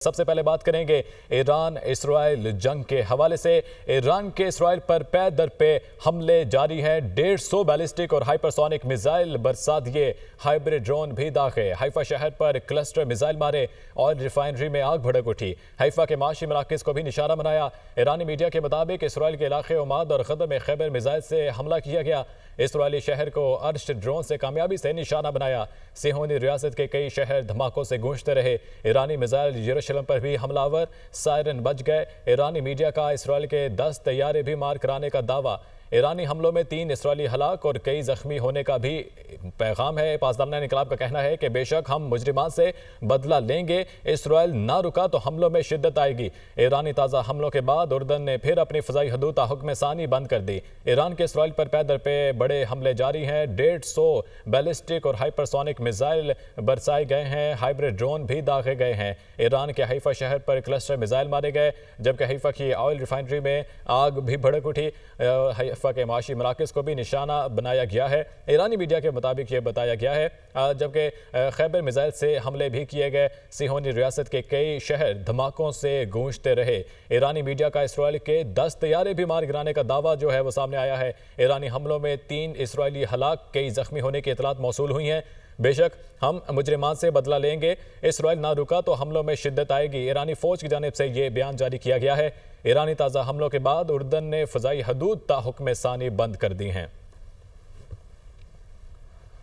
सबसे पहले बात करेंगे ईरान इसराइल जंग के हवाले से। ईरान के इसराइल पर पे दर पे हमले जारी हैं। 150 बैलिस्टिक और हाइपरसोनिक मिसाइल बरसा दिए, हाइब्रिड ड्रोन भी दागे। हाइफा शहर पर क्लस्टर मिसाइल मारे, ऑयल रिफाइनरी में आग भड़क उठी। हाइफा के माशी मराकज़ को भी निशाना बनाया। ईरानी मीडिया के मुताबिक इसराइल के इलाके उमाद और ख़दर में खैबर मिसाइल से हमला किया गया। इसराइली शहर को अर्श ड्रोन से कामयाबी से निशाना बनाया। सिहोनी रियासत के कई शहर धमाकों से गूंजते रहे। ईरानी मिसाइल यरूशलेम पर भी हमलावर, सायरन बज गए। ईरानी मीडिया का इसराइल के 10 तैयारे भी मार कराने का दावा। ईरानी हमलों में 3 इसराइली हलाक और कई जख्मी होने का भी पैगाम है। पासदारान इनकलाब का कहना है कि बेशक हम मुजरिमान से बदला लेंगे, इसराइल ना रुका तो हमलों में शिद्दत आएगी। ईरानी ताज़ा हमलों के बाद उर्दन ने फिर अपनी फ़ज़ाई हदूद ताहुक्म सानी बंद कर दी। ईरान के इसराइल पर पैदर पे बड़े हमले जारी हैं। 150 बैलिस्टिक और हाइपरसोनिक मिसाइल बरसाए गए हैं। हाइब्रिड ड्रोन भी दागे गए हैं। ईरान के हाइफा शहर पर क्लस्टर मिसाइल मारे गए, जबकि हाइफा की ऑयल रिफाइनरी में आग भी भड़क उठी। हाइफा के माशी मराकज़ को भी निशाना बनाया गया है। ईरानी मीडिया के मुताबिक ये बताया गया है, जबकि खैबर मिसाइल से हमले भी किए गए। सिहोनी रियासत के कई शहर धमाकों से गूंजते रहे। ईरानी मीडिया का इसराइल के 10 तैयारे भी मार गिराने का दावा जो है वो सामने आया है। ईरानी हमलों में 3 इसराइली हलाक, कई जख्मी होने की इतलात मौसूल हुई हैं। बेशक हम मुजरिमान से बदला लेंगे, इसराइल ना रुका तो हमलों में शिद्दत आएगी। ईरानी फौज की जानिब से ये बयान जारी किया गया है। ईरानी ताज़ा हमलों के बाद उर्दन ने फ़ज़ाई हदूद ताहुक्म सानी बंद कर दी हैं।